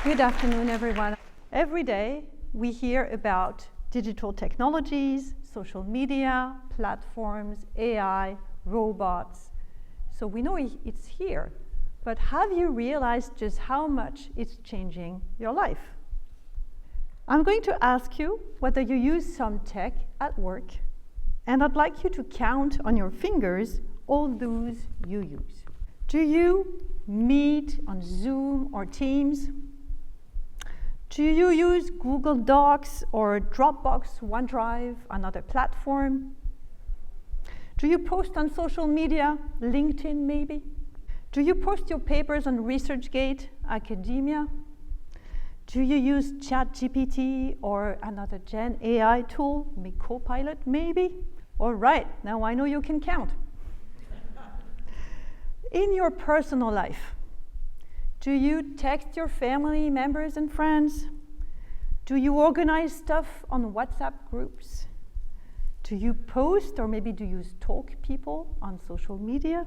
Good afternoon, everyone. Every day we hear about digital technologies, social media, platforms, AI, robots. So we know it's here, but have you realized just how much it's changing your life? I'm going to ask you whether you use some tech at work, and I'd like you to count on your fingers all those you use. Do you meet on Zoom or Teams? Do you use Google Docs or Dropbox, OneDrive, another platform? Do you post on social media, LinkedIn maybe? Do you post your papers on ResearchGate, academia? Do you use ChatGPT or another Gen AI tool, Copilot maybe? All right, now I know you can count. In your personal life, do you text your family members and friends? Do you organize stuff on WhatsApp groups? Do you post or maybe do you stalk people on social media?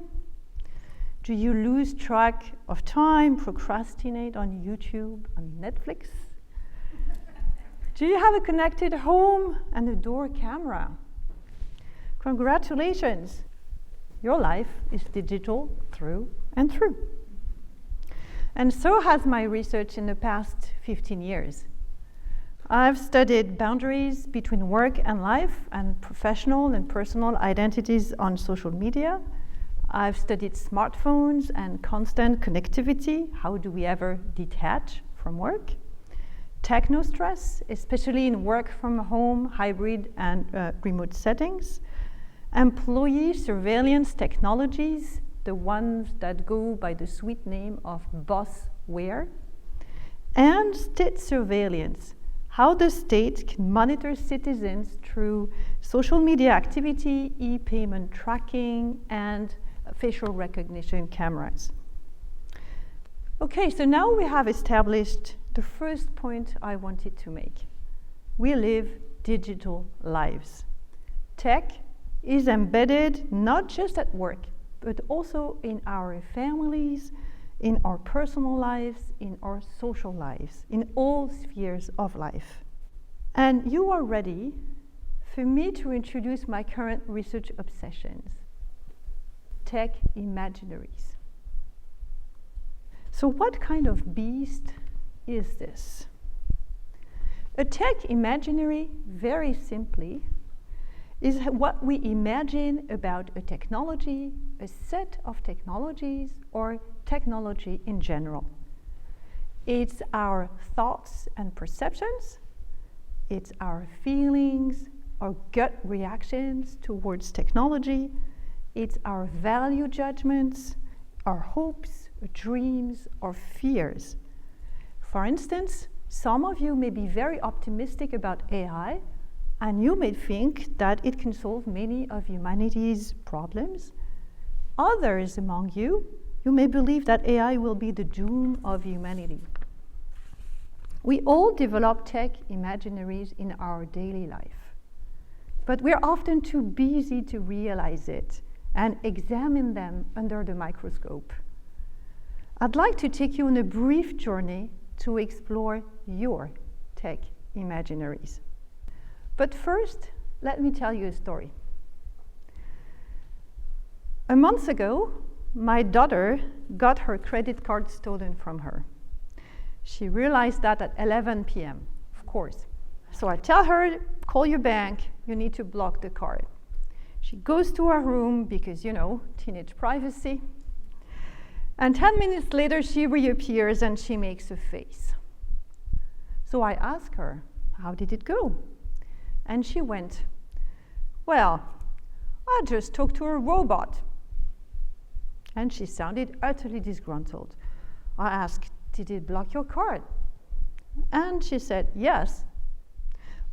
Do you lose track of time, procrastinate on YouTube, on Netflix? Do you have a connected home and a door camera? Congratulations! Your life is digital through and through. And so has my research in the past 15 years. I've studied boundaries between work and life and professional and personal identities on social media. I've studied smartphones and constant connectivity. How do we ever detach from work? Techno-stress, especially in work from home, hybrid and remote settings. Employee surveillance technologies, the ones that go by the sweet name of bossware, and state surveillance, how the state can monitor citizens through social media activity, e-payment tracking, and facial recognition cameras. Okay, so now we have established the first point I wanted to make. We live digital lives. Tech is embedded not just at work, but also in our families, in our personal lives, in our social lives, in all spheres of life. And you are ready for me to introduce my current research obsessions, tech imaginaries. So what kind of beast is this? A tech imaginary, very simply, is what we imagine about a technology, a set of technologies, or technology in general. It's our thoughts and perceptions, it's our feelings, our gut reactions towards technology, it's our value judgments, our hopes, dreams, or fears. For instance, some of you may be very optimistic about AI, and you may think that it can solve many of humanity's problems. Others among you may believe that AI will be the doom of humanity. We all develop tech imaginaries in our daily life, but we're often too busy to realize it and examine them under the microscope. I'd like to take you on a brief journey to explore your tech imaginaries. But first, let me tell you a story. A month ago, my daughter got her credit card stolen from her. She realized that at 11 p.m., of course. So I tell her, call your bank, you need to block the card. She goes to her room because, teenage privacy. And 10 minutes later, she reappears and she makes a face. So I ask her, how did it go? And she went, well, I just talked to a robot. And she sounded utterly disgruntled. I asked, did it block your card? And she said, yes.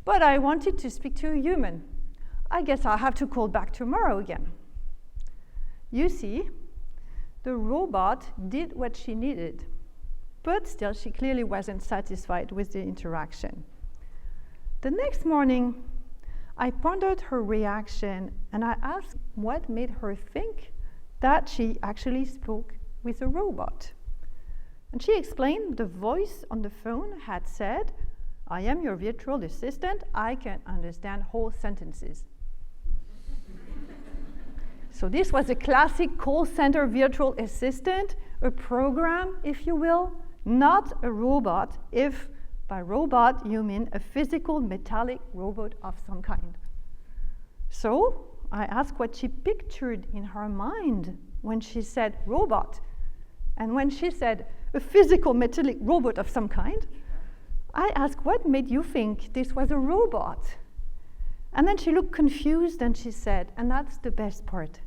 But I wanted to speak to a human. I guess I'll have to call back tomorrow again. You see, the robot did what she needed, but still she clearly wasn't satisfied with the interaction. The next morning, I pondered her reaction and I asked what made her think that she actually spoke with a robot. And she explained the voice on the phone had said, "I am your virtual assistant. I can understand whole sentences." So this was a classic call center virtual assistant, a program, if you will, not a robot, if by robot you mean a physical metallic robot of some kind. So I asked what she pictured in her mind when she said robot. And when she said a physical metallic robot of some kind, I asked, what made you think this was a robot? And then she looked confused and she said, and that's the best part,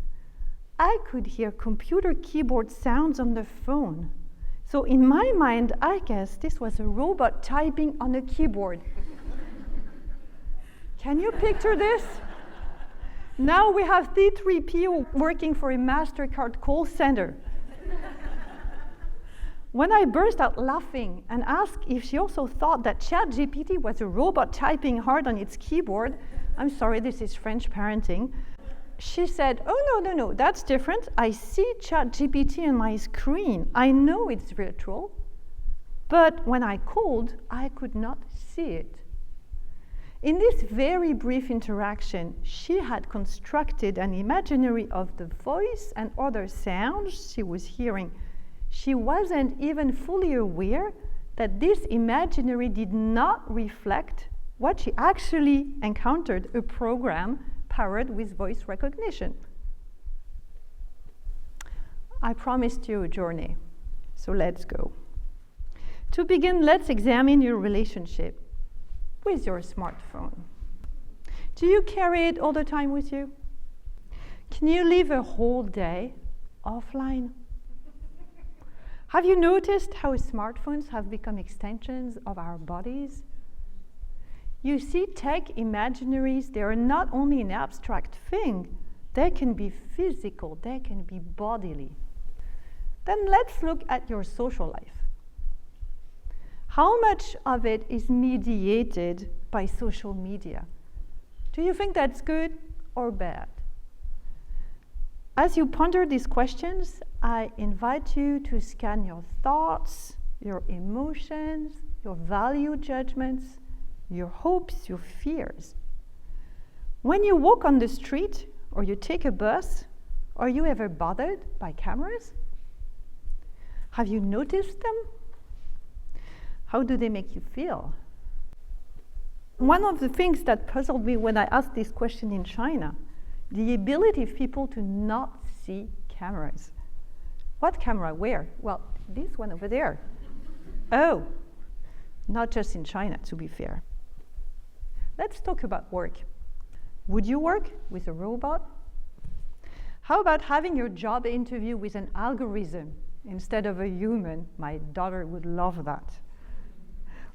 I could hear computer keyboard sounds on the phone. So in my mind, I guess this was a robot typing on a keyboard. Can you picture this? Now we have C3PO working for a MasterCard call center. When I burst out laughing and asked if she also thought that ChatGPT was a robot typing hard on its keyboard, I'm sorry, this is French parenting, she said, "Oh, no, that's different. I see ChatGPT on my screen. I know it's virtual, but when I called, I could not see it." In this very brief interaction, she had constructed an imaginary of the voice and other sounds she was hearing. She wasn't even fully aware that this imaginary did not reflect what she actually encountered, a program powered with voice recognition. I promised you a journey, so let's go. To begin, let's examine your relationship with your smartphone. Do you carry it all the time with you? Can you live a whole day offline? Have you noticed how smartphones have become extensions of our bodies? You see, tech imaginaries, they are not only an abstract thing, they can be physical, they can be bodily. Then let's look at your social life. How much of it is mediated by social media? Do you think that's good or bad? As you ponder these questions, I invite you to scan your thoughts, your emotions, your value judgments, your hopes, your fears. When you walk on the street or you take a bus, are you ever bothered by cameras? Have you noticed them? How do they make you feel? One of the things that puzzled me when I asked this question in China, the ability of people to not see cameras. What camera? Where? Well, this one over there. Oh, not just in China, to be fair. Let's talk about work. Would you work with a robot? How about having your job interview with an algorithm instead of a human? My daughter would love that.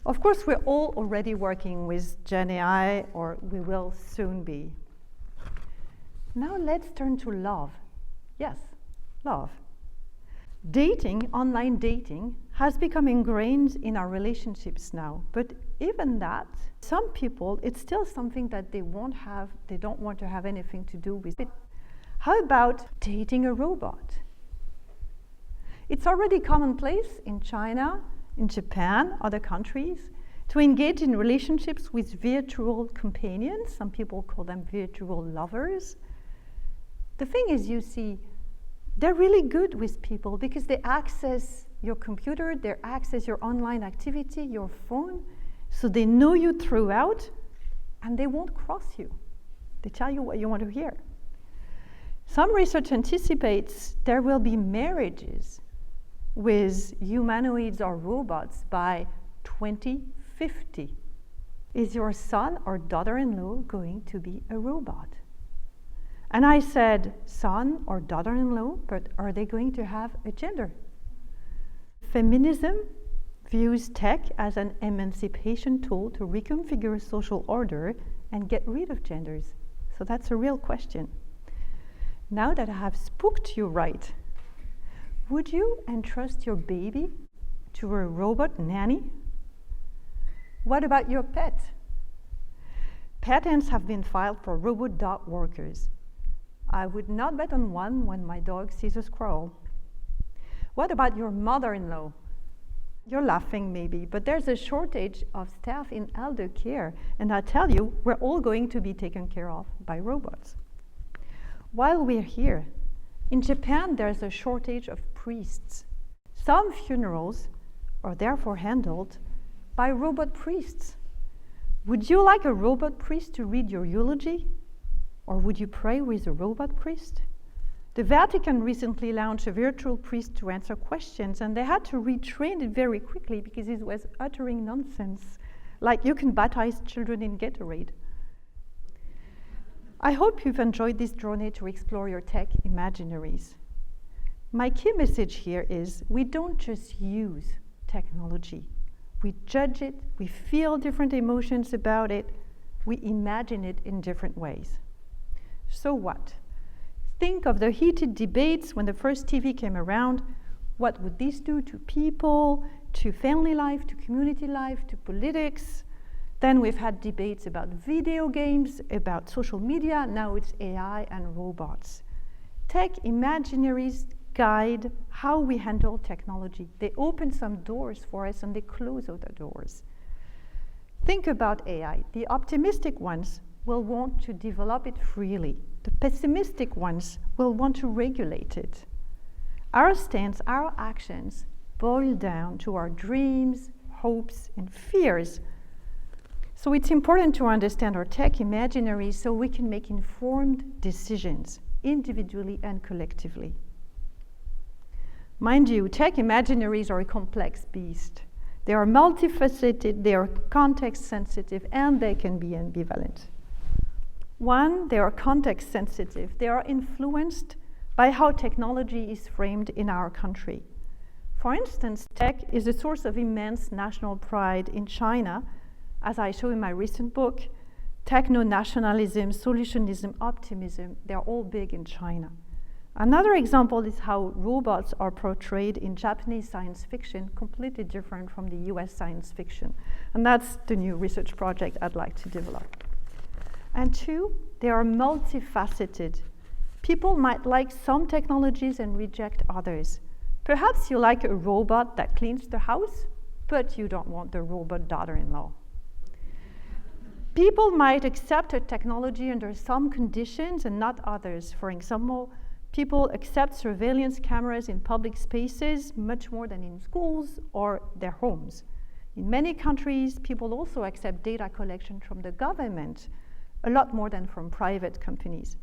Of course, we're all already working with Gen AI, or we will soon be. Now let's turn to love. Yes, love. Dating, online dating, has become ingrained in our relationships now. But even that, some people, it's still something that they don't want to have anything to do with it. How about dating a robot? It's already commonplace in China, in Japan, other countries, to engage in relationships with virtual companions. Some people call them virtual lovers. The thing is, you see, they're really good with people because they access your computer, they access your online activity, your phone, so they know you throughout and they won't cross you. They tell you what you want to hear. Some research anticipates there will be marriages with humanoids or robots by 2050. Is your son or daughter-in-law going to be a robot? And I said, son or daughter-in-law, but are they going to have a gender? Feminism views tech as an emancipation tool to reconfigure social order and get rid of genders. So that's a real question. Now that I have spooked you right, would you entrust your baby to a robot nanny? What about your pet? Patents have been filed for robot dog workers. I would not bet on one when my dog sees a squirrel. What about your mother-in-law? You're laughing maybe, but there's a shortage of staff in elder care, and I tell you, we're all going to be taken care of by robots. While we're here, in Japan, there's a shortage of priests. Some funerals are therefore handled by robot priests. Would you like a robot priest to read your eulogy? Or would you pray with a robot priest? The Vatican recently launched a virtual priest to answer questions, and they had to retrain it very quickly because it was uttering nonsense, like you can baptize children in Gatorade. I hope you've enjoyed this journey to explore your tech imaginaries. My key message here is we don't just use technology. We judge it, we feel different emotions about it, we imagine it in different ways. So what? Think of the heated debates when the first TV came around. What would this do to people, to family life, to community life, to politics? Then we've had debates about video games, about social media. Now it's AI and robots. Tech imaginaries guide how we handle technology. They open some doors for us and they close other doors. Think about AI. The optimistic ones will want to develop it freely. The pessimistic ones will want to regulate it. Our stance, our actions boil down to our dreams, hopes, and fears. So it's important to understand our tech imaginaries so we can make informed decisions, individually and collectively. Mind you, tech imaginaries are a complex beast. They are multifaceted, they are context sensitive, and they can be ambivalent. One, they are context sensitive. They are influenced by how technology is framed in our country. For instance, tech is a source of immense national pride in China, as I show in my recent book. Techno-nationalism, solutionism, optimism, they're all big in China. Another example is how robots are portrayed in Japanese science fiction, completely different from the US science fiction. And that's the new research project I'd like to develop. And two, they are multifaceted. People might like some technologies and reject others. Perhaps you like a robot that cleans the house, but you don't want the robot daughter-in-law. People might accept a technology under some conditions and not others. For example, people accept surveillance cameras in public spaces much more than in schools or their homes. In many countries, people also accept data collection from the government a lot more than from private companies.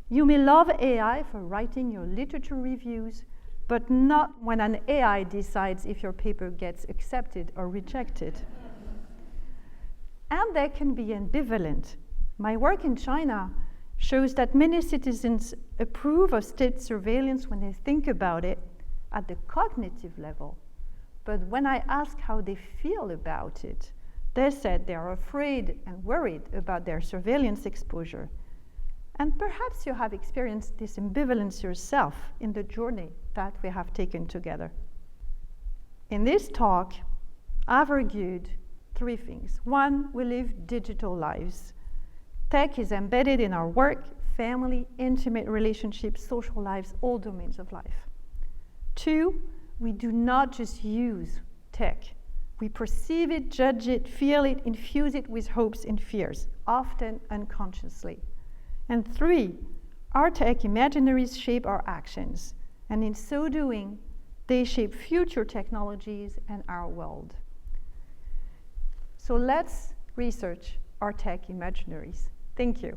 You may love AI for writing your literature reviews, but not when an AI decides if your paper gets accepted or rejected. And they can be ambivalent. My work in China shows that many citizens approve of state surveillance when they think about it at the cognitive level. But when I ask how they feel about it, they said they are afraid and worried about their surveillance exposure. And perhaps you have experienced this ambivalence yourself in the journey that we have taken together. In this talk, I've argued three things. One, we live digital lives. Tech is embedded in our work, family, intimate relationships, social lives, all domains of life. Two, we do not just use tech. We perceive it, judge it, feel it, infuse it with hopes and fears, often unconsciously. And three, our tech imaginaries shape our actions, and in so doing, they shape future technologies and our world. So let's research our tech imaginaries. Thank you.